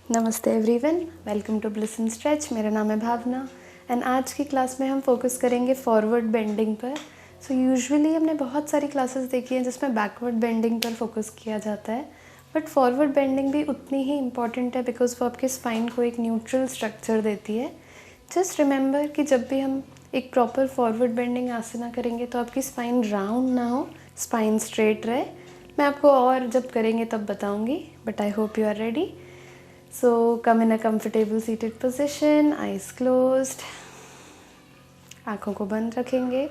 नमस्ते everyone, welcome to Bliss and Stretch. मेरा नाम है भावना एंड आज की क्लास में हम फोकस करेंगे फॉरवर्ड बेंडिंग पर। सो यूजुअली हमने बहुत सारी क्लासेस देखी हैं जिसमें बैकवर्ड बेंडिंग पर फोकस किया जाता है, बट फॉरवर्ड बेंडिंग भी उतनी ही इम्पॉर्टेंट है बिकॉज वो आपके स्पाइन को एक न्यूट्रल स्ट्रक्चर देती है। जस्ट रिमेंबर कि जब भी हम एक प्रॉपर फॉरवर्ड बेंडिंग आसना करेंगे तो आपकी स्पाइन राउंड ना हो, स्पाइन स्ट्रेट रहे। मैं आपको और जब करेंगे तब बताऊंगी, but I hope you are ready. So come in a comfortable seated position, eyes closed, आँखों को बंद रखेंगे।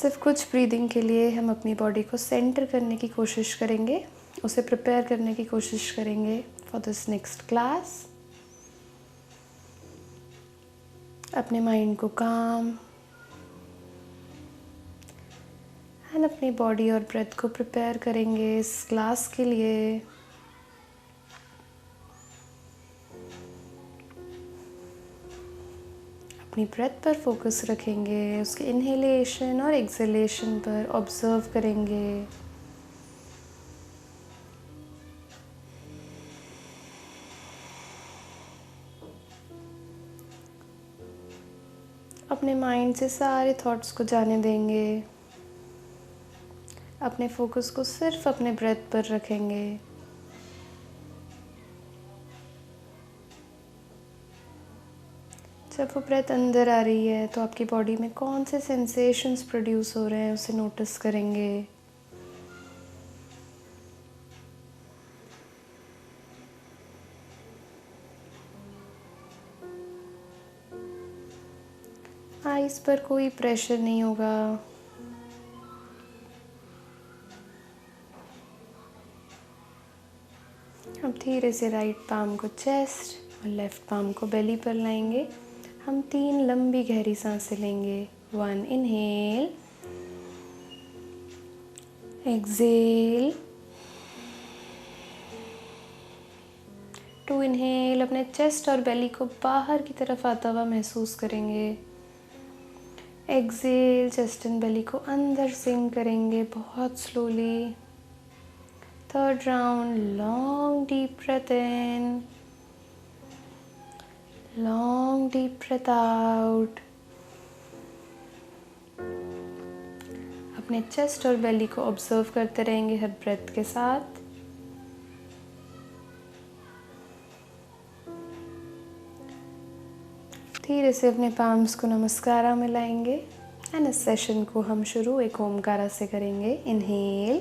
सिर्फ कुछ ब्रीदिंग के लिए हम अपनी बॉडी को सेंटर करने की कोशिश करेंगे, उसे प्रिपेयर करने की कोशिश करेंगे फॉर दिस नेक्स्ट क्लास। अपने माइंड को काम एंड अपनी बॉडी और ब्रेथ को प्रिपेयर करेंगे इस क्लास के लिए। अपनी ब्रेथ पर फोकस रखेंगे, उसके इनहेलेशन और एक्सहेलेशन पर ऑब्जर्व करेंगे। अपने माइंड से सारे थॉट्स को जाने देंगे, अपने फोकस को सिर्फ अपने ब्रेथ पर रखेंगे। जब वो ब्रेथ अंदर आ रही है तो आपकी बॉडी में कौन से सेंसेशंस प्रोड्यूस हो रहे हैं उसे नोटिस करेंगे। आईज पर कोई प्रेशर नहीं होगा। अब धीरे से राइट पाम को चेस्ट और लेफ्ट पाम को बेली पर लाएंगे। हम 3 लंबी गहरी सांसें लेंगे। 1 इनहेल, एक्सहेल, 2 इनहेल। अपने चेस्ट और बेली को बाहर की तरफ आता हुआ महसूस करेंगे। एक्सहेल, चेस्ट एंड बेली को अंदर सिंक करेंगे बहुत slowly. Third round, long deep breath in, long deep breath out। अपने चेस्ट और बेली को ऑब्जर्व करते रहेंगे हर ब्रेथ के साथ। धीरे से अपने पाम्स को नमस्कारा में लाएंगे एंड इस सेशन को हम शुरू एक ओमकारा से करेंगे। इनहेल,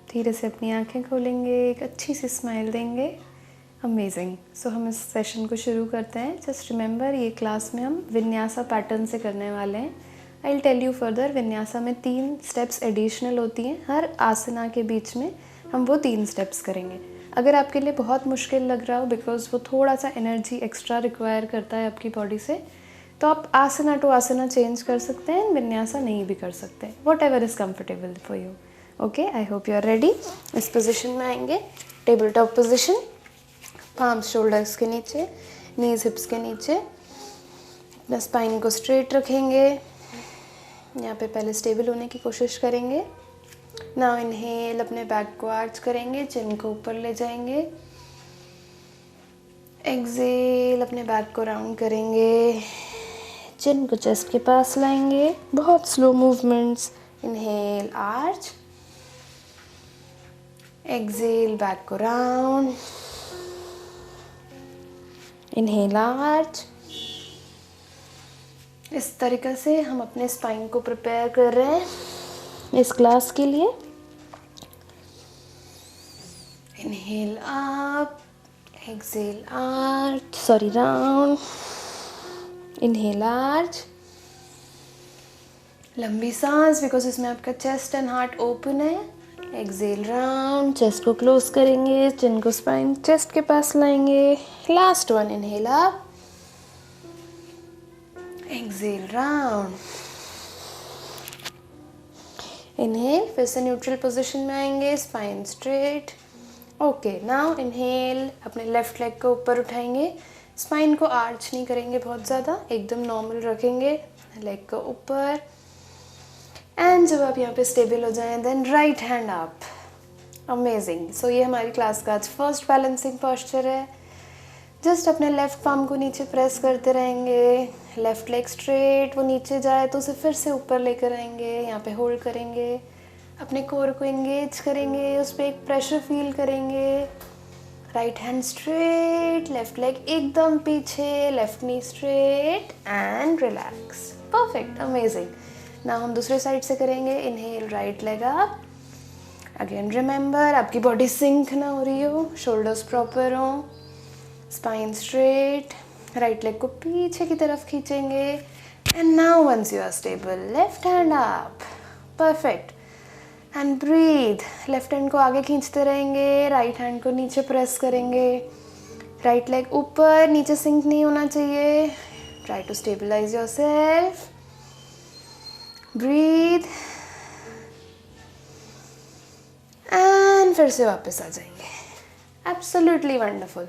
धीरे से अपनी आंखें खोलेंगे, एक अच्छी सी स्माइल देंगे। अमेजिंग। सो हम इस सेशन को शुरू करते हैं। जस्ट रिमेंबर, ये क्लास में हम विन्यासा पैटर्न से करने वाले हैं। I will tell you further. Vinyasa में 3 स्टेप्स एडिशनल होती हैं। हर आसना के बीच में हम वो 3 स्टेप्स करेंगे। अगर आपके लिए बहुत मुश्किल लग रहा हो बिकॉज वो थोड़ा सा एनर्जी एक्स्ट्रा रिक्वायर करता है आपकी बॉडी से, तो आप आसना टू आसना चेंज कर सकते हैं, विन्यासा नहीं भी कर सकते। Whatever is comfortable for you. Okay, I hope you are ready. इस पोजीशन में आएंगे, table top position. Palms shoulders के नीचे, नीज हिप्स के नीचे। अपना स्पाइन को स्ट्रेट रखेंगे। यहाँ पे पहले स्टेबल होने की कोशिश करेंगे। नाउ इनहेल, अपने बैक को आर्च करेंगे, चिन को ऊपर ले जाएंगे। एक्सहेल, अपने बैक को राउंड करेंगे, चिन को चेस्ट के पास लाएंगे। बहुत slow movements. Inhale, arch, exhale, back को राउंड, इनहेल, आर्च। इस तरीके से हम अपने स्पाइन को प्रिपेयर कर रहे हैं इस क्लास के लिए। Inhale up, exhale arch, round, inhale arch. लंबी सांस बिकॉज इसमें आपका चेस्ट एंड हार्ट ओपन है। एक्सहेल राउंड, चेस्ट को क्लोज करेंगे, चिन को स्पाइन चेस्ट के पास लाएंगे। Last 1, inhale up, exhale round, inhale. फिर से न्यूट्रल पोजीशन में आएंगे, spine straight. Okay, now inhale, अपने लेफ्ट लेग को ऊपर उठाएंगे, स्पाइन को आर्च नहीं करेंगे बहुत ज़्यादा, एकदम नॉर्मल रखेंगे लेग को ऊपर। एंड जब आप यहाँ पे स्टेबल हो जाएं then right hand up. Amazing. So ये हमारी क्लास का आज फर्स्ट बैलेंसिंग पोस्चर है। जस्ट अपने लेफ्ट पाम को नीचे प्रेस करते रहेंगे, लेफ्ट लेग स्ट्रेट, वो नीचे जाए तो उसे फिर से ऊपर लेकर आएंगे, यहाँ पे होल्ड करेंगे, अपने कोर को एंगेज करेंगे, उस पर एक प्रेशर फील करेंगे। Right hand straight, left leg एकदम पीछे, left knee straight and relax. Perfect, amazing. ना हम दूसरे साइड से करेंगे। Inhale, right leg up. Again remember, आपकी बॉडी सिंक ना हो रही हो, शोल्डर्स प्रॉपर हो, स्पाइन स्ट्रेट, राइट लेग को पीछे की तरफ खींचेंगे। And now once you are stable, left hand up. Perfect. And breathe. Left hand को आगे खींचते रहेंगे, राइट हैंड को नीचे प्रेस करेंगे, राइट लेग ऊपर, नीचे सिंक नहीं होना चाहिए। Try to stabilise yourself. Breathe and फिर से वापस आ जाएंगे। Absolutely wonderful.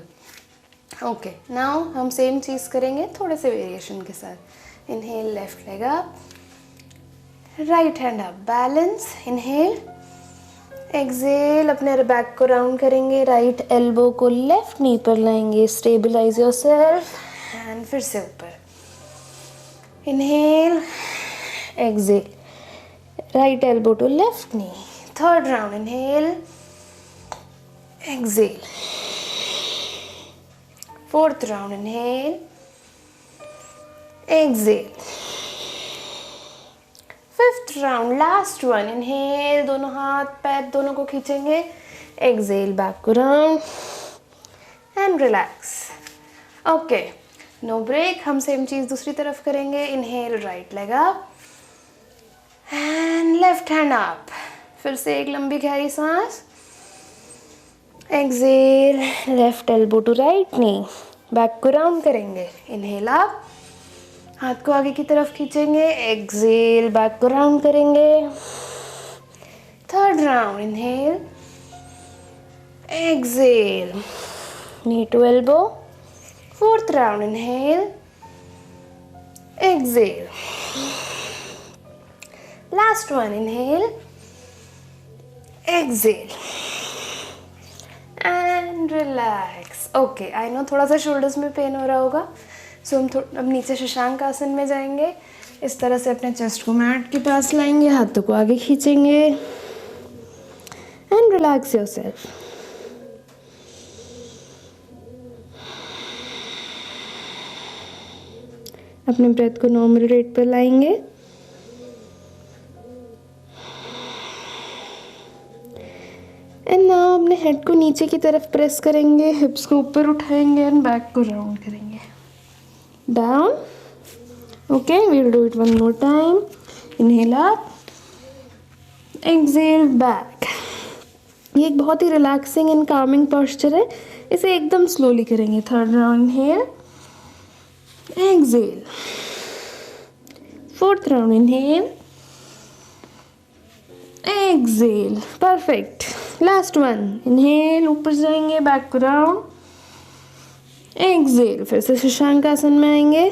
ओके, नाउ हम सेम चीज़ करेंगे थोड़े से वेरिएशन के साथ। Inhale, left leg up, right hand up, balance. Inhale, exhale, अपने बैक को राउंड करेंगे, राइट एल्बो को लेफ्ट नी पर लाएंगे, स्टेबलाइज योरसेल्फ एंड फिर से ऊपर। Inhale, exhale, right elbow to left knee. Third round. Inhale, exhale. Fourth round. Inhale, Excel. Fifth round, last one. Inhale, दोनों हाथ पैर दोनों को खींचेंगे, एक्सेल, बैक को round and relax. Okay, no break. हम सेम चीज़ दूसरी तरफ करेंगे। Inhale, right leg up and left hand up. फिर से एक लंबी गहरी सांस। Exhale, left elbow to right knee, back को राउंड करेंगे। इनहेल अप, हाथ को आगे की तरफ खींचेंगे, एक्सेल, बैक को राउंड करेंगे। Third round. Inhale, exhale, knee to elbow. Fourth round. Inhale, exhale, last one. Inhale, exhale and relax. Okay, I know थोड़ा सा शोल्डर्स में पेन हो रहा होगा, सो हम अब नीचे शशांक आसन में जाएंगे। इस तरह से अपने चेस्ट को मैट के पास लाएंगे, हाथों को आगे खींचेंगे एंड रिलैक्स योरसेल्फ। अपने ब्रेथ को नॉर्मल रेट पर लाएंगे। एंड नाउ अपने हेड को नीचे की तरफ प्रेस करेंगे, हिप्स को ऊपर उठाएंगे एंड बैक को राउंड करेंगे, down. Okay, we will do it one more time. Inhale up, exhale, back. ये एक बहुत ही रिलैक्सिंग एंड कामिंग पोस्चर है, इसे एकदम स्लोली करेंगे। Third round. Inhale, exhale. Fourth round. Inhale, exhale. Perfect. Last one. Inhale, ऊपर जाएंगे, बैक को राउंड, एक्सेल, फिर से शशांक आसन में आएंगे।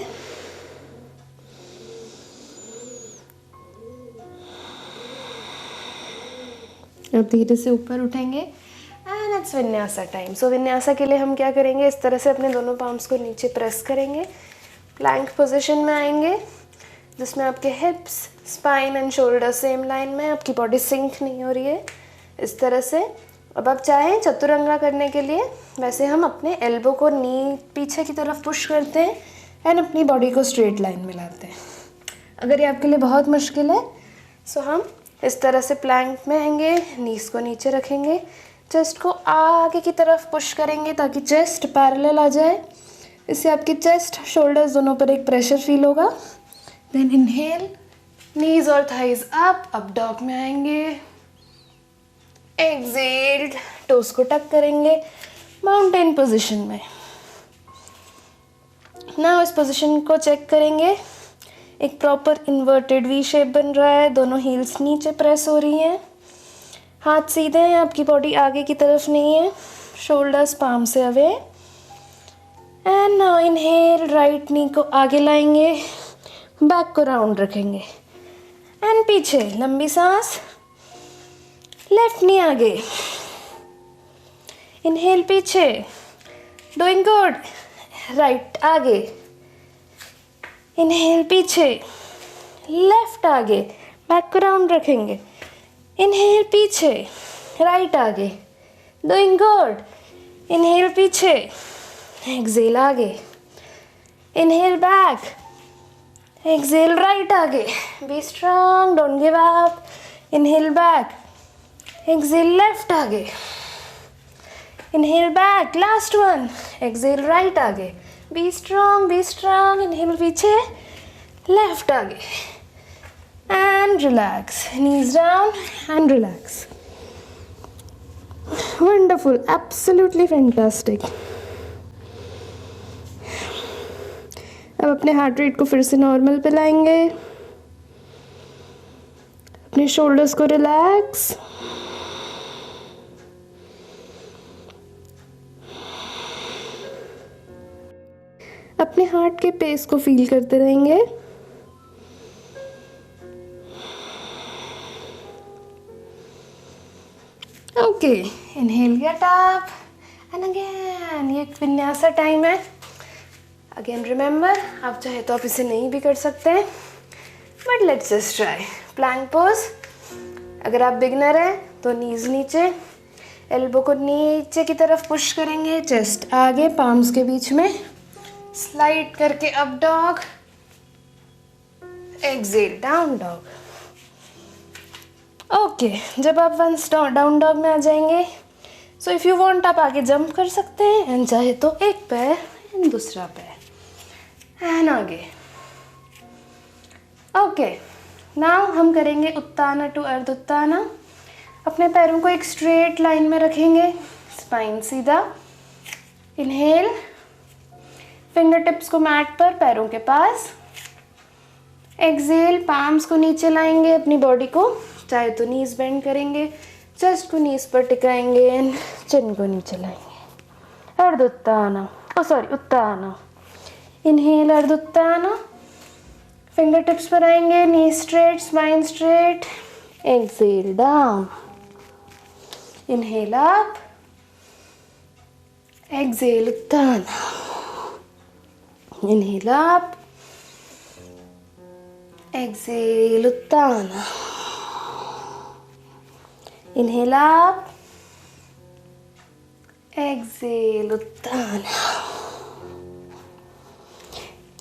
अब धीरे से ऊपर उठेंगे and it's vinyasa time. So vinyasa के लिए हम क्या करेंगे, इस तरह से अपने दोनों पाम्स को नीचे प्रेस करेंगे, प्लैंक पोजीशन में आएंगे, जिसमें आपके हिप्स, spine and shoulder same line में, आपकी बॉडी सिंक नहीं हो रही है, इस तरह से। अब आप चाहें चतुरंगा करने के लिए, वैसे हम अपने एल्बो को नी पीछे की तरफ पुश करते हैं एंड अपनी बॉडी को स्ट्रेट लाइन में लाते हैं। अगर ये आपके लिए बहुत मुश्किल है, सो हम इस तरह से प्लैंक में आएंगे, नीज को नीचे रखेंगे, चेस्ट को आगे की तरफ पुश करेंगे ताकि चेस्ट पैरेलल आ जाए। इससे आपकी चेस्ट, शोल्डर्स दोनों पर एक प्रेशर फील होगा। देन इनहेल, नीज और थाइज अप डॉग में आएंगे, एक्सेल, टोस को टक करेंगे, माउंटेन पोजीशन में। नाउ इस पोजीशन को चेक करेंगे, एक प्रॉपर इन्वर्टेड वी शेप बन रहा है, दोनों हील्स नीचे प्रेस हो रही हैं, हाथ सीधे हैं, आपकी बॉडी आगे की तरफ नहीं है, शोल्डर्स पाम से away and now inhale, right knee को आगे लाएंगे, बैक को राउंड रखेंगे एंड पीछे लंबी सांस, लेफ्ट नी आगे, इनहेल पीछे, डूइंग गुड, राइट आगे, इनहेल पीछे, लेफ्ट आगे, बैक को राउंड रखेंगे, इनहेल पीछे, राइट आगे, डूइंग गुड, इनहेल पीछे, एक्सेल आगे, इनहेल बैक, एक्सेल राइट आगे, be strong, don't give up, inhale back, exhale left आगे, inhale back, last one, exhale right आगे, बी स्ट्रांग, इनहेल पीछे, लेफ्ट आगे and relax, knees down and relax. Wonderful, absolutely fantastic. अब अपने heart rate को फिर से नॉर्मल पे लाएंगे, अपने शोल्डर्स को रिलैक्स, अपने हार्ट के पेस को फील करते रहेंगे. Okay, inhale, get up and again. ये विन्यासा टाइम है. अगेन रिमेंबर, आप चाहे तो आप इसे नहीं भी कर सकते हैं, but let's just try. Plank pose. अगर आप बिगनर हैं तो नीज नीचे, एल्बो को नीचे की तरफ पुश करेंगे, चेस्ट आगे, पाम्स के बीच में, स्लाइड करके up dog, exhale down dog. Okay, जब आप वंस डाउन डॉग में आ जाएंगे, सो इफ़ यू वांट आप आगे जंप कर सकते हैं, एंड चाहे तो एक पैर एंड दूसरा पैर एंड आगे. ओके, नाउ हम करेंगे उत्ताना टू अर्ध उत्ताना. अपने पैरों को एक स्ट्रेट लाइन में रखेंगे, स्पाइन सीधा. इनहेल, फिंगर टिप्स को मैट पर, पैरों के पास. एक्सेल, पाम्स को नीचे लाएंगे, अपनी बॉडी को, चाहे तो नीज बेंड करेंगे, चेस्ट को नीज पर टिकाएंगे एंड चिन को नीचे लाएंगे. अर्ध उत्ताना, उत्ताना. इनहेल, अर्ध उत्ताना. फिंगर टिप्स पर आएंगे, knee straight, spine straight. Exhale down. Inhale up, exhale uttana. Inhale up, exhale uttana. Inhale up, exhale uttana.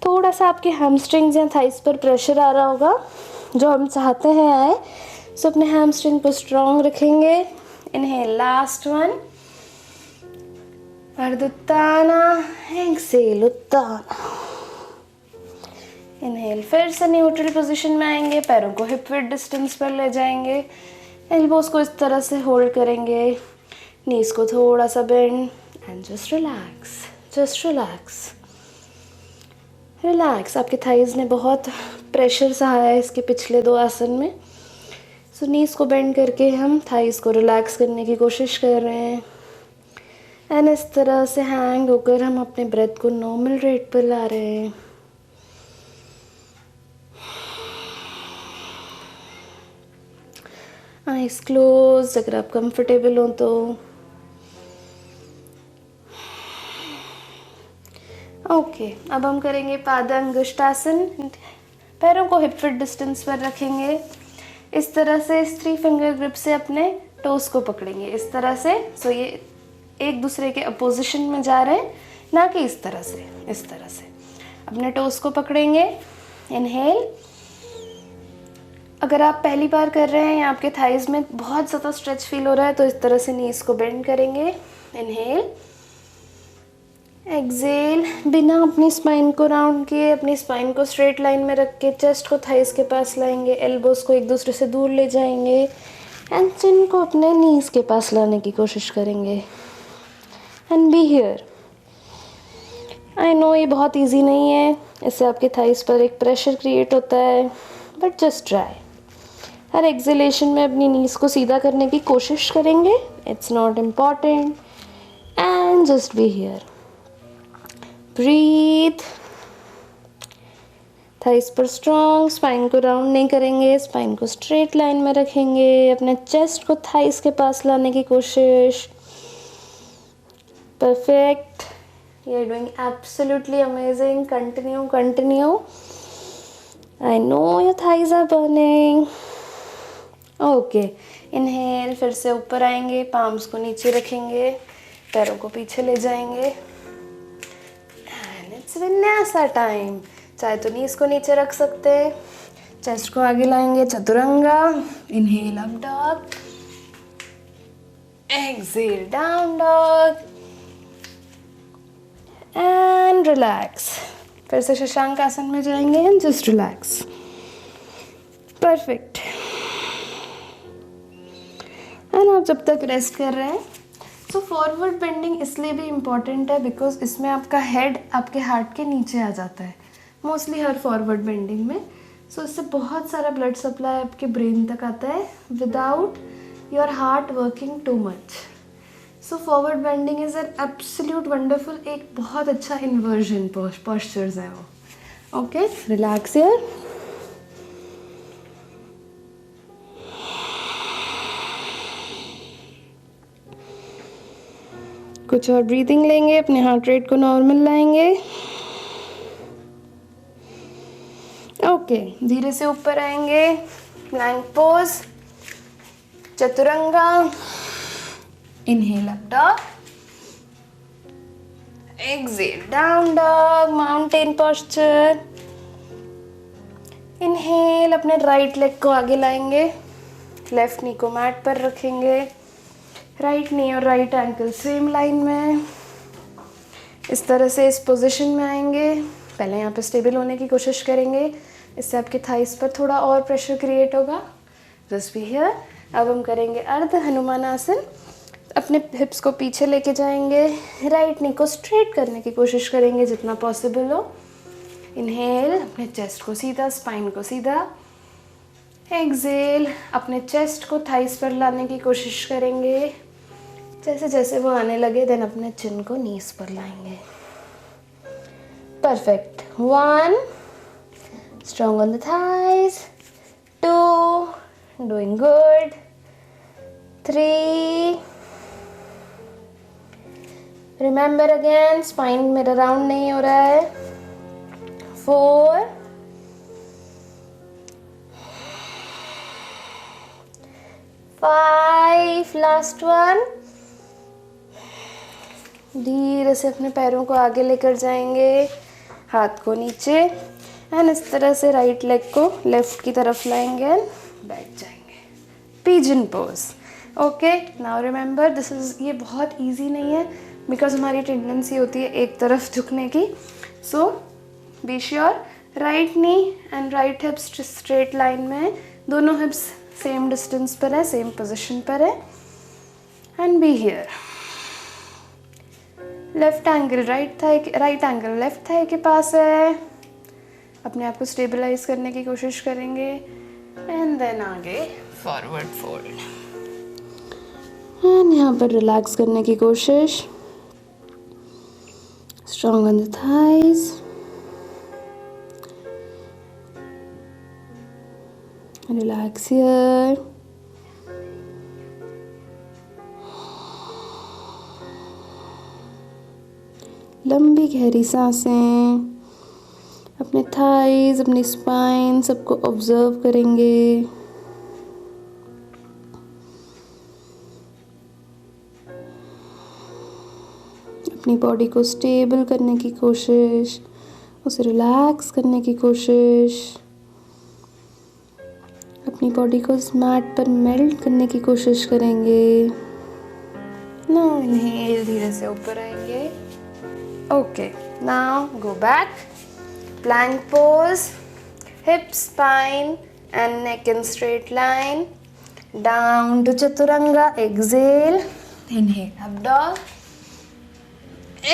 थोड़ा सा आपके हैमस्ट्रिंग्स या थाइस पर प्रेशर आ रहा होगा, जो हम चाहते हैं आए. सो अपने हैमस्ट्रिंग को स्ट्रॉन्ग रखेंगे. इनहेल, लास्ट वन, अर्ध उत्ताना, एक्सेल उत्ताना. इनहेल, फिर से न्यूट्रल पोजीशन में आएंगे, पैरों को हिप विड्थ डिस्टेंस पर ले जाएंगे, एल्बोस को इस तरह से होल्ड करेंगे, नीज को थोड़ा सा bend and just relax, just relax, relax. आपके थाइज ने बहुत प्रेशर सहाया है इसके पिछले 2 आसन में. सो नीज को बेंड करके हम थाइज को रिलैक्स करने की कोशिश कर रहे हैं एंड इस तरह से हैंग होकर हम अपने ब्रेथ को नॉर्मल रेट पर ला रहे हैं. आइज क्लोज अगर आप कंफर्टेबल हो तो. ओके, अब हम करेंगे पादांगुष्ठासन. पैरों को हिप विड्थ डिस्टेंस पर रखेंगे, इस तरह से 3 फिंगर ग्रिप से अपने टोस को पकड़ेंगे, इस तरह से. सो ये एक दूसरे के अपोजिशन में जा रहे हैं, ना कि इस तरह से. इस तरह से अपने टोस को पकड़ेंगे. इनहेल. अगर आप पहली बार कर रहे हैं या आपके थाइज में बहुत ज़्यादा स्ट्रेच फील हो रहा है, तो इस तरह से नीज को बेंड करेंगे. Inhale, exhale. बिना अपनी स्पाइन को राउंड किए, अपनी स्पाइन को स्ट्रेट लाइन में रख के चेस्ट को थाइज के पास लाएंगे, एल्बोस को एक दूसरे से दूर ले जाएंगे एंड चिन को अपने नीज के पास लाने की कोशिश करेंगे. And be here. I know ये बहुत इजी नहीं है, इससे आपके थाइज पर एक प्रेशर क्रिएट होता है, बट जस्ट ट्राई. हर एक्सेलेशन में अपनी नीज को सीधा करने की कोशिश करेंगे. It's not important and just be here. Breathe. Thighs पर स्ट्रॉन्ग, स्पाइन को राउंड नहीं करेंगे, स्पाइन को स्ट्रेट लाइन में रखेंगे। अपने चेस्ट को थाइस के पास लाने की कोशिश। Perfect, you are doing absolutely amazing. Continue. I know your thighs are burning. Okay, inhale, फिर से ऊपर आएंगे, पाम्स को नीचे रखेंगे, पैरों को पीछे ले जाएंगे। And it's vinyasa time. चाहे तो नीज को नीचे रख सकते हैं, चेस्ट को आगे लाएंगे, Chaturanga. Inhale up dog, exhale down dog and relax. फिर से शशांक आसन में जाएंगे and just relax. Perfect. And आप जब तक रेस्ट कर रहे हैं, सो फॉरवर्ड बेंडिंग इसलिए भी इम्पॉर्टेंट है बिकॉज इसमें आपका हेड आपके हार्ट के नीचे आ जाता है मोस्टली हर फॉरवर्ड बेंडिंग में। सो इससे बहुत सारा ब्लड सप्लाई आपके ब्रेन तक आता है without your heart working too much. So forward bending is an absolute wonderful, एक बहुत अच्छा इन्वर्जन पोस्चर्स है वो। Okay, relax here. कुछ और ब्रीदिंग लेंगे, अपने हार्ट रेट को नॉर्मल लाएंगे। ओके, धीरे से ऊपर आएंगे, Planck pose, Chaturanga. Inhale up dog, exhale down dog, mountain posture. Inhale, अपने राइट लेग को आगे लाएंगे, लेफ्ट नी को मैट पर रखेंगे, राइट नी और राइट एंकल सेम लाइन में। इस तरह से इस पोजीशन में आएंगे। पहले यहाँ पे स्टेबल होने की कोशिश करेंगे, इससे आपके थाइस पर थोड़ा और प्रेशर क्रिएट होगा। Just be here. अब हम करेंगे अर्ध हनुमान आसन। अपने हिप्स को पीछे लेके जाएंगे, राइट नी को स्ट्रेट करने की कोशिश करेंगे जितना पॉसिबल हो। इनहेल, अपने चेस्ट को सीधा, स्पाइन को सीधा। एक्सेल, अपने चेस्ट को थाइस पर लाने की कोशिश करेंगे। जैसे जैसे वो आने लगे देन अपने चिन को नीज पर लाएंगे। Perfect. 1, strong on the thighs. 2, doing good. 3, remember again spine मेरा राउंड नहीं हो रहा है। 4, 5, लास्ट वन। धीरे से अपने पैरों को आगे लेकर जाएंगे, हाथ को नीचे, एंड इस तरह से राइट लेग को लेफ्ट की तरफ लाएंगे एंड बैठ जाएंगे। Pigeon pose. Okay, now remember this is, ये बहुत इजी नहीं है बिकॉज हमारी टेंडेंसी होती है एक तरफ झुकने की। So be sure right knee and right hips straight line में है, दोनों हिप्स सेम डिस्टेंस पर है, सेम पोजिशन पर है। And be here. Left angle right angle left thigh के पास है। अपने आप को स्टेबलाइज करने की कोशिश करेंगे एंड देन आगे फॉरवर्ड फोल्ड। एंड यहाँ पर रिलैक्स करने की कोशिश। Strong on the thighs. Relax here. लंबी गहरी सांसें। अपने थाइज, अपनी स्पाइन सबको ऑब्जर्व करेंगे। अपनी बॉडी को स्टेबल करने की कोशिश, उसे रिलैक्स करने की कोशिश, अपनी बॉडी को इस मैट पर मेल्ट करने की कोशिश करेंगे। नाउ इनहेल, धीरे से ऊपर आएंगे। Okay, now go back, plank pose, hips, spine and neck in straight line. Down to chaturanga, exhale, inhale up dog,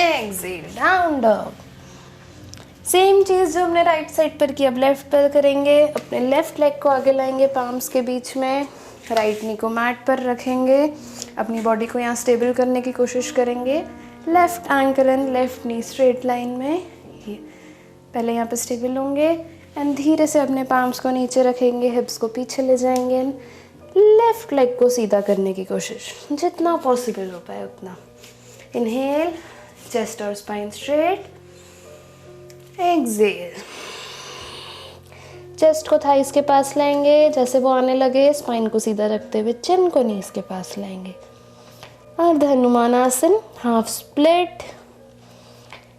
exhale down dog. Same चीज़ जो हमने राइट साइड पर की अब लेफ्ट पर करेंगे। अपने लेफ्ट लेग को आगे लाएंगे पाम्स के बीच में, राइट नी को मैट पर रखेंगे, अपनी बॉडी को यहाँ स्टेबल करने की कोशिश करेंगे left ankle and left knee straight line में। ये पहले यहाँ पे स्टेबल होंगे एंड धीरे से अपने पाम्स को नीचे रखेंगे, हिप्स को पीछे ले जाएंगे एंड लेफ्ट लेग को सीधा करने की कोशिश, जितना पॉसिबल हो पाए उतना। इनहेल, चेस्ट और स्पाइन स्ट्रेट। एक्सहेल, चेस्ट को थाइस के पास लाएंगे, जैसे वो आने लगे स्पाइन को सीधा रखते हुए चिन को नीज के पास लाएंगे। अर्ध हनुमान आसन, half split.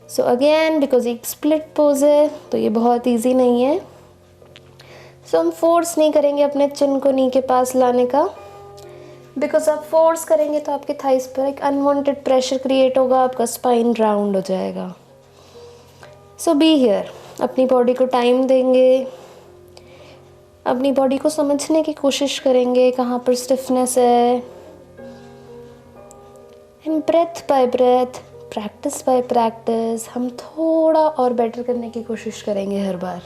So again because एक स्प्लिट पोज है तो ये बहुत इजी नहीं है, सो हम फोर्स नहीं करेंगे अपने चिन को नी के पास लाने का, बिकॉज आप फोर्स करेंगे तो आपके थाइस पर एक अनवांटेड प्रेशर क्रिएट होगा, आपका स्पाइन राउंड हो जाएगा। सो बी हियर, अपनी बॉडी को टाइम देंगे, अपनी बॉडी को समझने की कोशिश करेंगे कहाँ पर स्टिफनेस है, and breath by breath, practice by practice हम थोड़ा और बेटर करने की कोशिश करेंगे हर बार।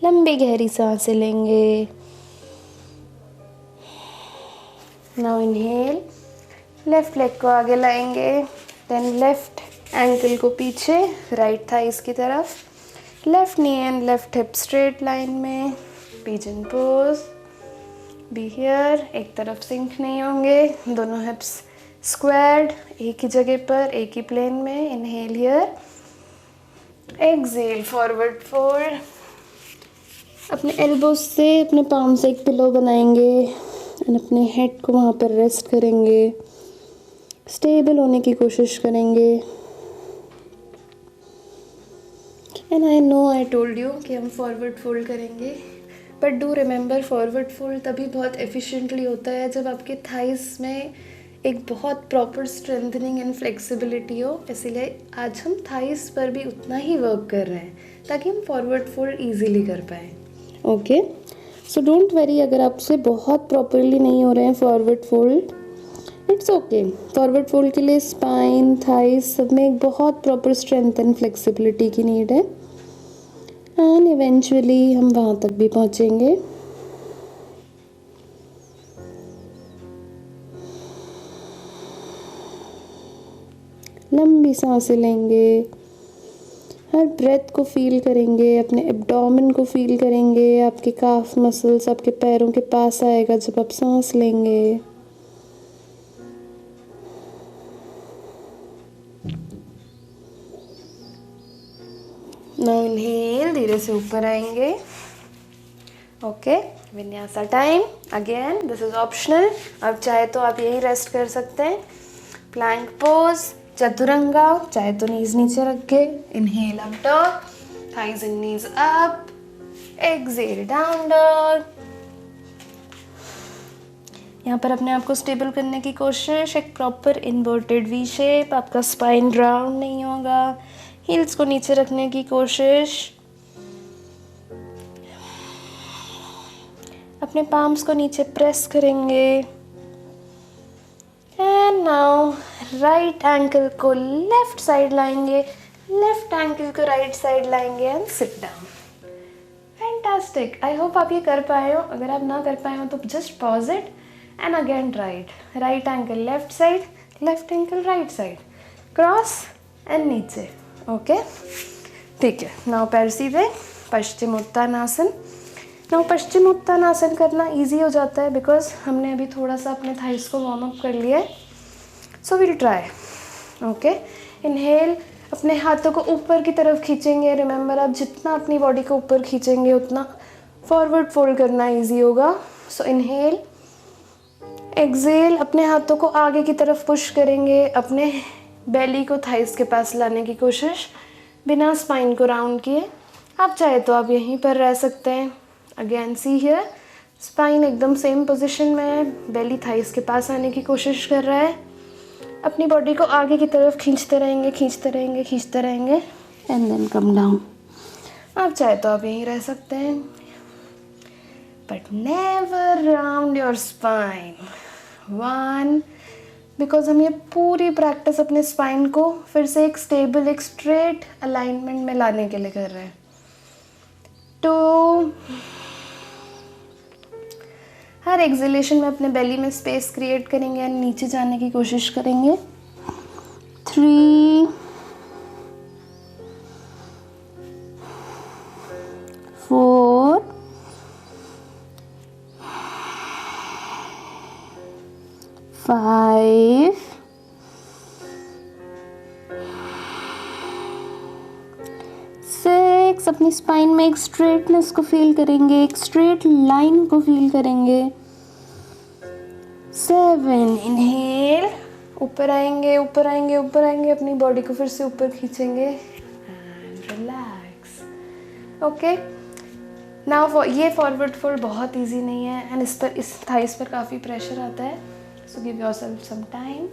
लंबी गहरी सांसें लेंगे। नाउ इनहेल, लेफ्ट लेग को आगे लाएंगे, देन लेफ्ट एंकल को पीछे, राइट थाइस की तरफ, left knee and left hip straight line में, पिजन पोज। बी हियर, एक तरफ सिंक नहीं होंगे, दोनों हिप्स स्क्वायर्ड, एक ही जगह पर, एक ही प्लेन में। Inhale here, exhale forward fold. अपने एल्बोज से अपने पाम से एक पिलो बनाएंगे एंड अपने हेड को वहाँ पर रेस्ट करेंगे, स्टेबल होने की कोशिश करेंगे। And I know I told you कि हम फॉरवर्ड फोल्ड करेंगे, but do remember forward fold तभी बहुत एफिशिएंटली होता है जब आपके थाइस में एक बहुत प्रॉपर स्ट्रेंथनिंग एंड फ्लेक्सिबिलिटी हो। इसीलिए आज हम थाइस पर भी उतना ही वर्क कर रहे हैं ताकि हम फॉरवर्ड फोल्ड ईजिली कर पाएँ। ओके, सो डोंट वरी अगर आपसे बहुत प्रॉपरली नहीं हो रहे हैं forward fold, it's okay. Forward fold के लिए स्पाइन, थाइस सब में एक बहुत प्रॉपर स्ट्रेंथ एंड फ्लेक्सिबिलिटी की नीड है, एंड इवेंचुअली हम वहाँ तक भी पहुँचेंगे। लंबी सांसें लेंगे, हर ब्रेथ को फील करेंगे, अपने एब्डोमेन को फील करेंगे, आपके काफ मसल्स आपके पैरों के पास आएगा जब आप सांस लेंगे। नाउ इनहेल, धीरे से ऊपर आएंगे। Okay, vinyasa time again, this is optional. अब चाहे तो आप यही रेस्ट कर सकते हैं। प्लैंक पोज, चतुरंगा, चाहे तो नीज नीचे रख के। Inhale up dog, thighs and knees up. Exhale down dog. यहाँ पर अपने आप को स्टेबल करने की कोशिश, एक प्रॉपर इन्वर्टेड वी शेप, आपका स्पाइन राउंड नहीं होगा। हील्स को नीचे रखने की कोशिश, अपने पाम्स को नीचे प्रेस करेंगे। एंड नाउ राइट एंकल को लेफ्ट साइड लाएंगे, लेफ्ट एंकल को राइट साइड लाएंगे and sit down. Fantastic, I hope आप ये कर पाए हो। अगर आप ना कर पाए हो तो just pause it and again right ankle left side, left ankle right side, cross and नीचे। ओके, ठीक है। नाउ पैर सीधे, पश्चिमोत्तानासन। नाउ पश्चिमोत्तानासन करना इजी हो जाता है बिकॉज हमने अभी थोड़ा सा अपने थाइस को वार्म अप कर लिया है। So will try. Okay, inhale, अपने हाथों को ऊपर की तरफ खींचेंगे। रिमेंबर, आप जितना अपनी बॉडी को ऊपर खींचेंगे उतना फॉरवर्ड फोल्ड करना इजी होगा। सो इनहेल, एक्सहेल, अपने हाथों को आगे की तरफ पुश करेंगे, अपने बेली को थाइस के पास लाने की कोशिश बिना स्पाइन को राउंड किए। आप चाहे तो आप यहीं पर रह सकते हैं। अगेन सी हियर, स्पाइन एकदम सेम पोजीशन में है, बेली थाइस के पास आने की कोशिश कर रहा है। अपनी बॉडी को आगे की तरफ खींचते रहेंगे, खींचते रहेंगे, खींचते रहेंगे एंड देन कम डाउन। आप चाहे तो आप यहीं रह सकते हैं, but never round your spine. 1, because हम ये पूरी प्रैक्टिस अपने स्पाइन को फिर से एक स्टेबल, एक स्ट्रेट अलाइनमेंट में लाने के लिए कर रहे हैं। 2, हर एक्सहेलेशन में अपने बेली में स्पेस क्रिएट करेंगे एंड नीचे जाने की कोशिश करेंगे। 3 4 5 6। अपनी स्पाइन में एक स्ट्रेटनेस को फील करेंगे, एक स्ट्रेट लाइन को फील करेंगे। 7। इनहेल, ऊपर आएंगे ऊपर आएंगे ऊपर आएंगे, अपनी बॉडी को फिर से ऊपर खींचेंगे एंड रिलैक्स। ओके, नाउ ये फॉरवर्ड फोल्ड बहुत इजी नहीं है एंड इस थाइस पर काफ़ी प्रेशर आता है, so give yourself some time.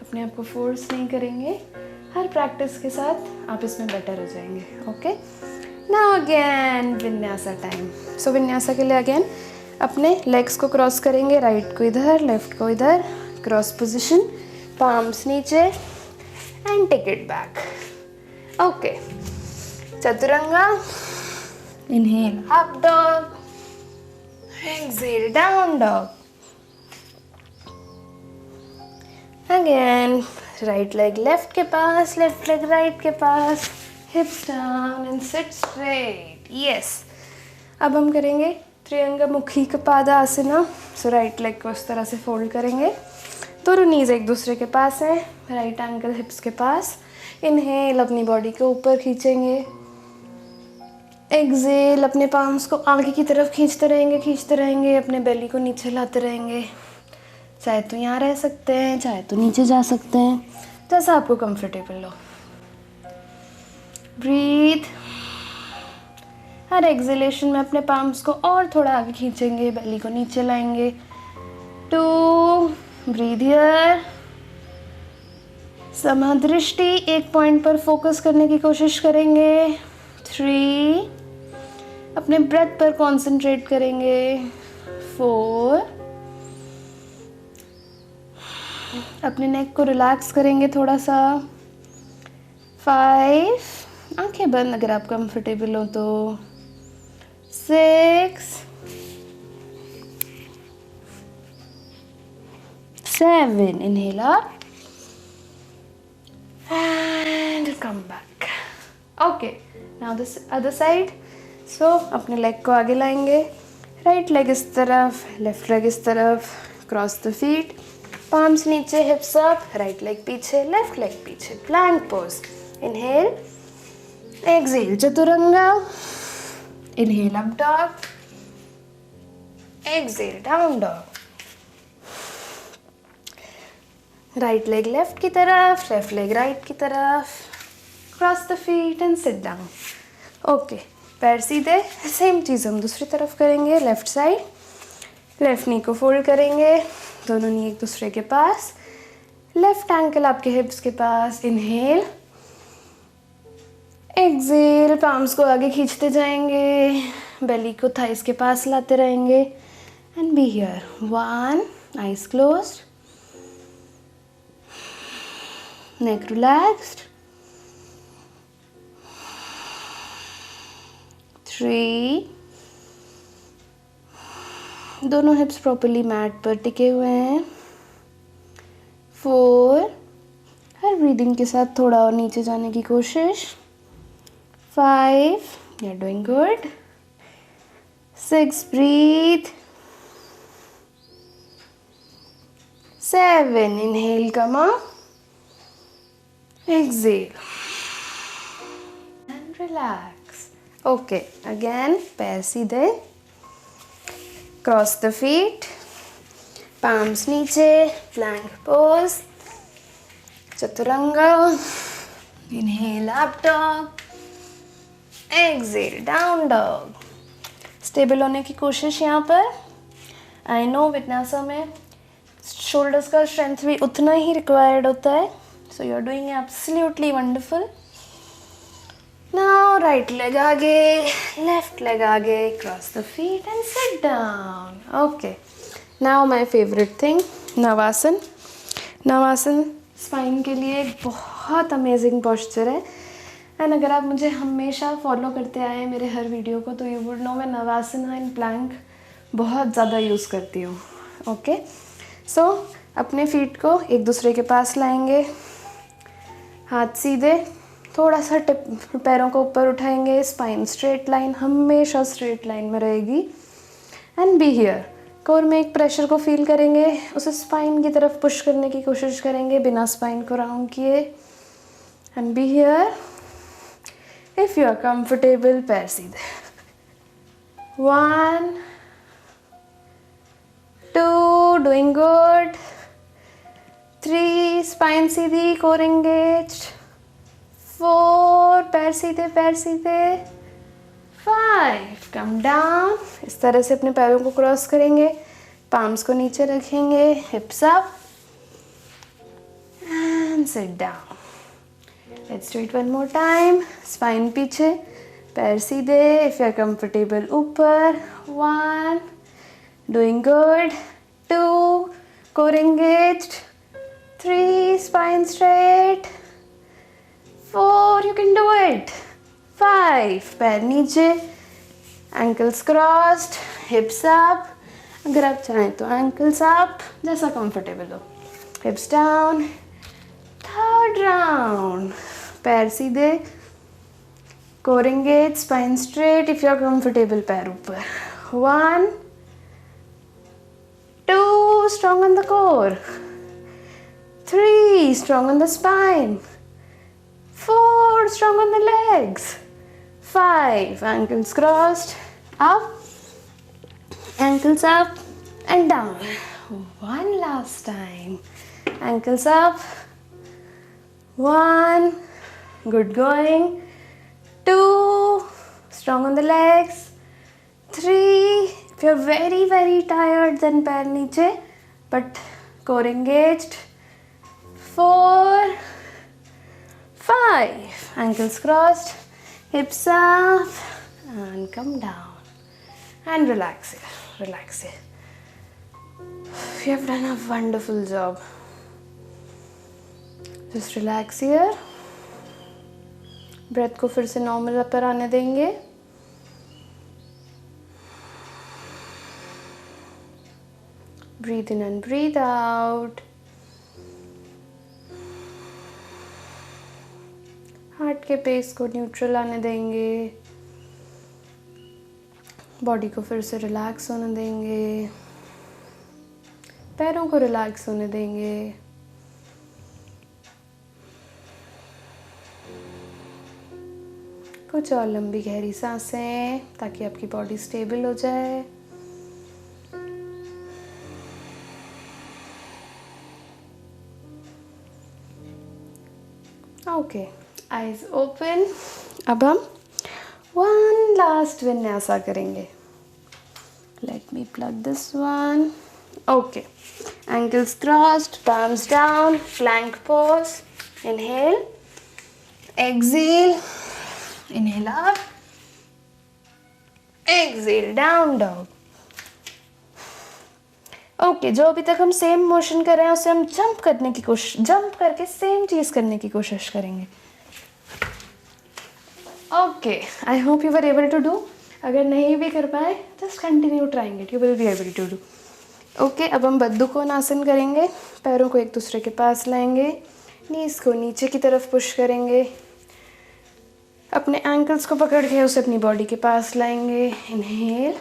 अपने आप को फोर्स नहीं करेंगे, हर प्रैक्टिस के साथ आप इसमें बेटर हो जाएंगे। Okay, now again vinyasa time. So vinyasa के लिए अगेन अपने लेग्स को क्रॉस करेंगे, राइट को इधर लेफ्ट को इधर, क्रॉस पोजिशन, पाम्स नीचे and take it back. Okay, chaturanga, inhale up dog, exhale down dog. Again right leg left के पास, लेफ्ट लेग राइट के पास, hips down and sit straight. Yes, अब हम करेंगे त्रियंगामुखी कपादासना। सो राइट लेग को इस तरह से फोल्ड करेंगे, दोनों नीज एक दूसरे के पास हैं, राइट एंकल हिप्स के पास। इनहेल, अपनी बॉडी को ऊपर खींचेंगे। एक्सहेल, अपने पाम्स को आगे की तरफ खींचते रहेंगे, अपने बेली को नीचे लाते रहेंगे। चाहे तो यहाँ रह सकते हैं, चाहे तो नीचे जा सकते हैं, जैसा आपको कंफर्टेबल हो। ब्रीथ। हर एक्सहेलेशन में अपने पाम्स को और थोड़ा आगे खींचेंगे, बेली को नीचे लाएंगे। 2, ब्रीथ हियर। समादृष्टि, एक पॉइंट पर फोकस करने की कोशिश करेंगे। 3, अपने ब्रेथ पर कंसंट्रेट करेंगे। 4, अपने नेक को रिलैक्स करेंगे थोड़ा सा। 5, आंखें बंद अगर आप कंफर्टेबल हो तो। 6, 7, inhale up and come back. Okay, now this other side. So अपने लेग को आगे लाएंगे, राइट लेग इस तरफ, लेफ्ट लेग इस तरफ, क्रॉस द फीट, पाम्स नीचे, हिप्स अप, राइट लेग पीछे, लेफ्ट लेग पीछे, plank pose. Inhale, exhale Chaturanga, inhale up dog, exhale down dog. Right leg left की तरफ, लेफ्ट लेग राइट की तरफ, cross the feet and sit down. Okay, पैर सीधे, same चीज़ हम दूसरी तरफ करेंगे। लेफ्ट साइड, लेफ्ट नी को फोल्ड करेंगे, दोनों नी एक दूसरे के पास, लेफ्ट एंकल आपके हिप्स के पास। इनहेल, एक्सहेल, पाम्स को आगे खींचते जाएंगे, बेली को थाइस के पास लाते रहेंगे and be here. 1, eyes closed, neck relaxed. 3, दोनों हिप्स प्रॉपर्ली मैट पर टिके हुए हैं। 4, हर ब्रीदिंग के साथ थोड़ा और नीचे जाने की कोशिश। 5, you are doing good. 6, breathe. 7, inhale, come up, exhale and relax. Okay, again पैर सीधे, क्रॉस द फीट, पाम्स नीचे, plank pose, Chaturanga. Inhale up dog, exhale down dog. Stable होने की कोशिश यहाँ पर। आई नो विन्यासा में शोल्डर्स का स्ट्रेंथ भी उतना ही रिक्वायर्ड होता है, so you are doing absolutely wonderful. Now right leg आगे, लेफ्ट लेग आगे, cross the feet and sit down. Okay, now my favourite thing, navasana. Navasana spine के लिए एक बहुत अमेजिंग पोस्चर है एंड अगर आप मुझे हमेशा फॉलो करते आए हैं मेरे हर वीडियो को, तो यू वुड नो मैं नवासन एंड प्लैंक बहुत ज़्यादा यूज़ करती हूँ। ओके, सो अपने फीट को एक दूसरे के पास लाएंगे, हाथ सीधे, थोड़ा सा टिप पैरों को ऊपर उठाएंगे, स्पाइन स्ट्रेट लाइन, हमेशा स्ट्रेट लाइन में रहेगी। एंड बी हियर, कोर में एक प्रेशर को फील करेंगे, उसे स्पाइन की तरफ पुश करने की कोशिश करेंगे बिना स्पाइन को राउंड किए। And be here, if you are comfortable पैर सीधे, 1 2, डूइंग गुड, 3, स्पाइन सीधी, कोर एंगेज्ड, 4, पैर सीधे 5, कम डाउन। इस तरह से अपने पैरों को क्रॉस करेंगे, पाम्स को नीचे रखेंगे, हिप्स up and sit down. Let's do it one more time. Spine पीछे, पैर सीधे, इफ यू आर कंफर्टेबल ऊपर, 1, doing good, 2, core engaged, 3, spine straight, 4, you can do it, 5, पैर नीचे, ankles crossed, hips up, अगर आप चाहें तो ankles up, जैसा comfortable हो, hips down, 3rd round, पैर सीधे, core engaged, spine straight, if you are comfortable पैर ऊपर, 1 2, strong on the core, 3, strong on the spine, 4, strong on the legs, 5, ankles crossed, up, ankles up and down. One last time, ankles up, 1, good going, 2, strong on the legs, 3, if you're very tired then पैर नीचे but core engaged, 4, 5, ankles crossed, hips up and come down and relax here. You have done a wonderful job. Just relax here. Breath को फिर से normal पर आने देंगे. Breathe in and breathe out. Heart के pace को neutral आने देंगे. बॉडी को फिर से रिलैक्स होने देंगे. पैरों को रिलैक्स होने देंगे. कुछ और लंबी गहरी सांसें ताकि आपकी बॉडी स्टेबल हो जाए. Okay, eyes open. अब हम वन लास्ट विन्यासा करेंगे. Let me plug this one. Okay, ankles crossed, palms down, plank pose. Inhale, exhale, inhale up, exhale down dog. Okay, जो अभी तक हम सेम मोशन कर रहे हैं उसे हम जंप करके सेम चीज़ करने की कोशिश करेंगे. Okay, I hope you were able to do. अगर नहीं भी कर पाए just continue trying it, you will be able to do. Okay, अब हम बद्ध कोणासन करेंगे. पैरों को एक दूसरे के पास लाएंगे, नीज को नीचे की तरफ पुश करेंगे. अपने एंकल्स को पकड़ के उसे अपनी बॉडी के पास लाएंगे. Inhale,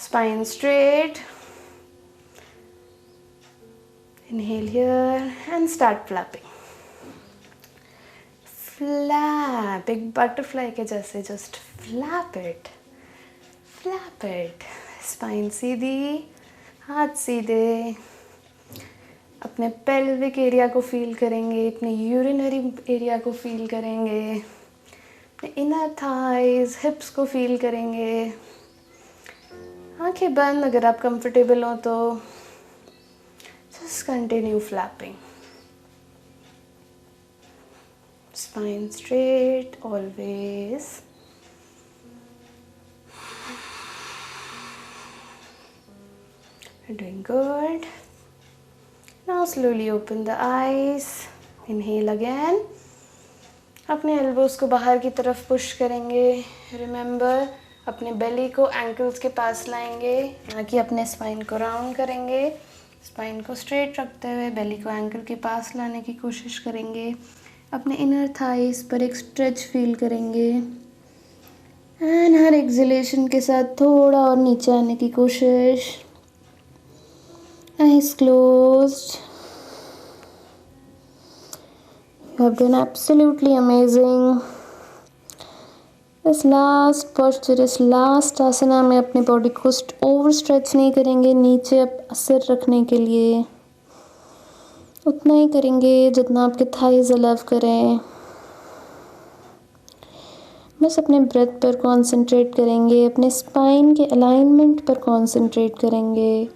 spine straight. Inhale here and start flapping. Flap, big butterfly के जैसे just flap it, flap it. Spine सीधी, हाथ सीधे. अपने pelvic एरिया को फील करेंगे, अपने urinary एरिया को फील करेंगे, अपने inner thighs, hips को फील करेंगे. आंखें बंद अगर आप comfortable हो तो. Just continue flapping. Spine straight always. You're doing good. Now slowly open the eyes. Inhale again. अपने elbows को बाहर की तरफ push करेंगे. Remember, अपने बेली को एंकल्स के पास लाएंगे, ना कि अपने स्पाइन को राउंड करेंगे। स्पाइन को स्ट्रेट रखते हुए बेली को एंकल के पास लाने की कोशिश करेंगे। अपने इनर थाइस पर एक स्ट्रेच फील करेंगे एंड हर एक्सहेलेशन के साथ थोड़ा और नीचे आने की कोशिश। Eyes closed. You have done absolutely amazing. इस लास्ट पोस्चर, इस लास्ट आसना में अपनी बॉडी को ओवर स्ट्रेच नहीं करेंगे, नीचे सिर रखने के लिए उतना ही करेंगे जितना आपके थाइज अलाउ करें। बस अपने ब्रेथ पर कंसंट्रेट करेंगे, अपने स्पाइन के अलाइनमेंट पर कंसंट्रेट करेंगे।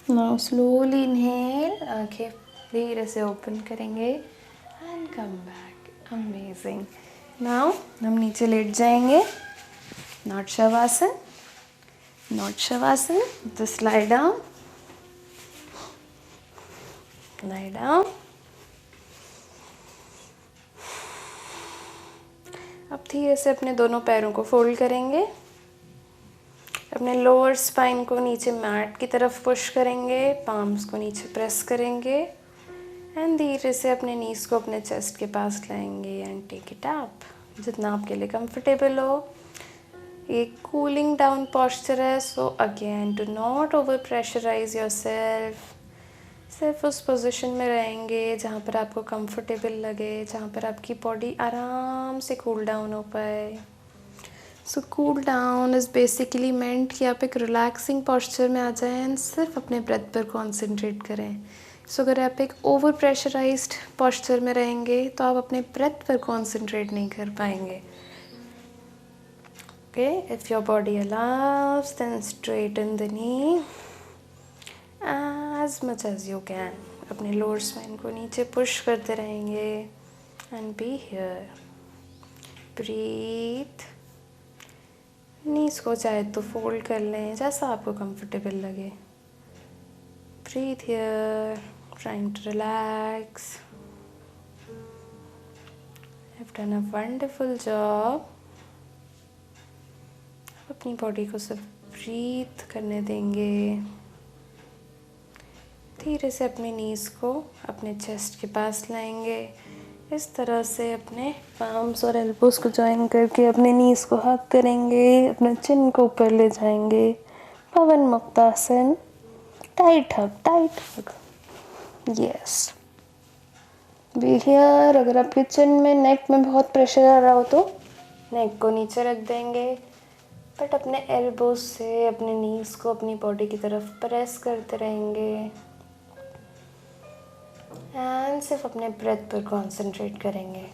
नाउ स्लोली इनहेल, आंखें धीरे से ओपन करेंगे and come back. Amazing. Now हम नीचे लेट जाएंगे, not shavasana, not shavasana. Just lie down, lie down. अब धीरे से अपने दोनों पैरों को फोल्ड करेंगे, अपने लोअर स्पाइन को नीचे मैट की तरफ पुश करेंगे, पाम्स को नीचे प्रेस करेंगे एंड धीरे से अपने नीज को अपने चेस्ट के पास लाएंगे एंड टेक इट अप जितना आपके लिए कंफर्टेबल हो। ये कूलिंग डाउन पोस्चर है, so again do not over pressurise yourself. सिर्फ उस पोजीशन में रहेंगे जहाँ पर आपको कंफर्टेबल लगे, जहाँ पर आपकी बॉडी आराम से कूल डाउन हो पाए। So cool down is basically मेंट कि आप एक रिलैक्सिंग पोस्चर में आ जाएं एंड सिर्फ अपने ब्रेथ पर कॉन्सेंट्रेट करें। सो अगर आप एक ओवर प्रेशराइज्ड पोस्चर में रहेंगे तो आप अपने ब्रेथ पर कॉन्सेंट्रेट नहीं कर पाएंगे। Okay, if your body allows then straighten the knee as much as you can. अपने लोअर स्पाइन को नीचे पुश करते रहेंगे and be here. Breathe. Knees को चाहे तो फोल्ड कर लें, जैसा आपको कंफर्टेबल लगे। Breathe here, trying to relax. Have done a wonderful job. अपनी बॉडी को सिर्फ ब्रीथ करने देंगे। धीरे से अपनी नीज को अपने चेस्ट के पास लाएंगे, इस तरह से अपने पाम्स और एल्बोस को जॉइन करके अपने नीज को हक करेंगे, अपने चिन को ऊपर ले जाएंगे। पवन मुक्तासन। टाइट हक, टाइट हक। Yes, be here. अगर आपके चिन में, नेक में बहुत प्रेशर आ रहा हो तो नेक को नीचे रख देंगे, बट अपने एल्बोस से अपने नीज को अपनी बॉडी की तरफ प्रेस करते रहेंगे एंड सिर्फ अपने ब्रेथ पर कंसंट्रेट करेंगे।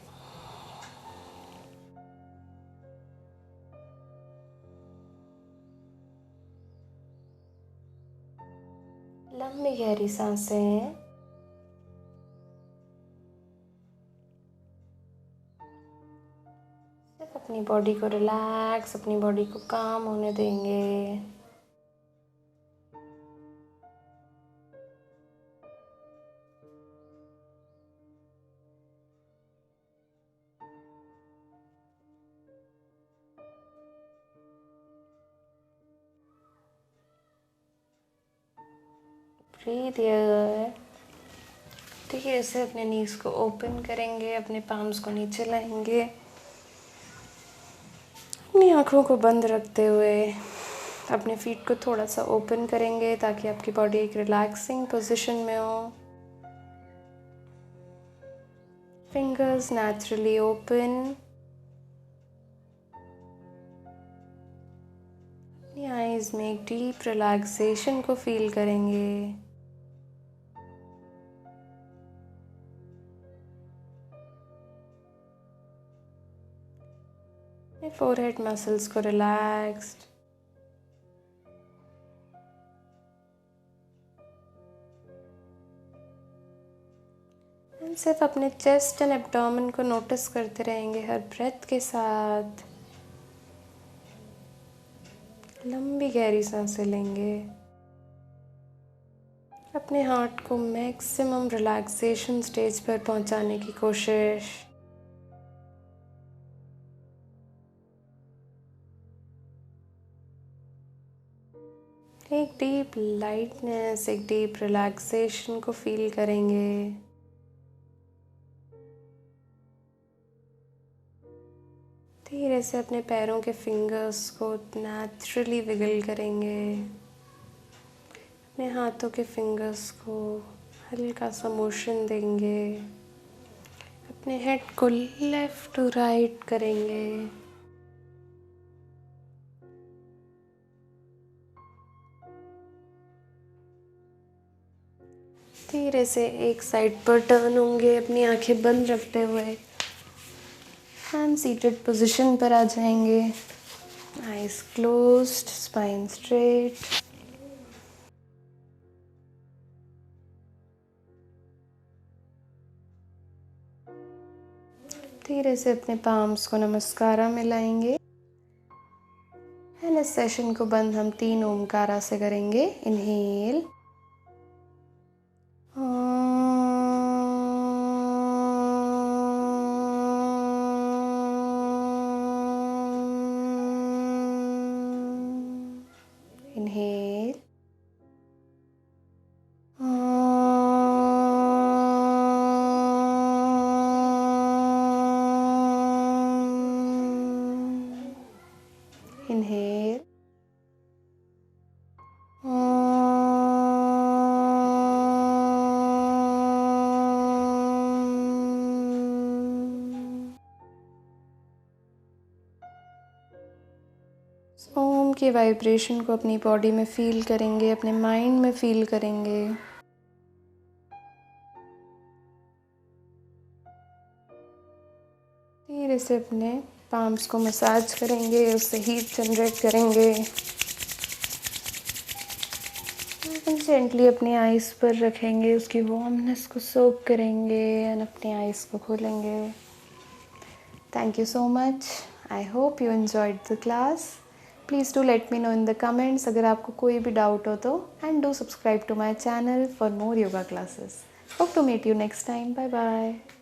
लंबी गहरी सांसें। सिर्फ अपनी बॉडी को रिलैक्स, अपनी बॉडी को काम होने देंगे। Breathe here. धीरे से अपने नीज को ओपन करेंगे, अपने पाम्स को नीचे लाएंगे, अपनी आँखों को बंद रखते हुए अपने फीट को थोड़ा सा ओपन करेंगे ताकि आपकी बॉडी एक रिलैक्सिंग पोजीशन में हो। Fingers naturally open. अपनी आईज में एक डीप रिलैक्सेशन को फील करेंगे। फोरहेड मसल्स को रिलैक्स्ड। सिर्फ अपने चेस्ट एंड एब्डोमेन को नोटिस करते रहेंगे हर ब्रेथ के साथ। लंबी गहरी सांसें लेंगे। अपने हार्ट को मैक्सिमम रिलैक्सेशन स्टेज पर पहुंचाने की कोशिश। एक डीप लाइटनेस, एक डीप रिलैक्सेशन को फील करेंगे। धीरे से अपने पैरों के फिंगर्स को नेचुरली विगल करेंगे। अपने हाथों के फिंगर्स को हल्का सा मोशन देंगे। अपने हेड को लेफ्ट टू राइट करेंगे। धीरे से एक साइड पर टर्न होंगे, अपनी आंखें बंद रखते हुए एंड सीटेड पोजीशन पर आ जाएंगे। Eyes closed, spine straight. धीरे से अपने पाम्स को नमस्कारा में लाएंगे एंड इस सेशन को बंद हम 3 ओमकारा से करेंगे। इनहेल, inhale, inhale, ओम की वाइब्रेशन को अपनी बॉडी में फील करेंगे, अपने माइंड में फील करेंगे। धीरे से अपने पाम्स को मसाज करेंगे, उससे हीट जनरेट करेंगे। जेंटली अपनी आइज़ पर रखेंगे, उसकी वार्मनेस को सोक करेंगे एंड अपनी आइज़ को खोलेंगे। Thank you so much. I hope you enjoyed the class. Please do let me know in the comments अगर आपको कोई भी डाउट हो तो, and do subscribe to my channel for more yoga classes. Hope to meet you next time. Bye bye.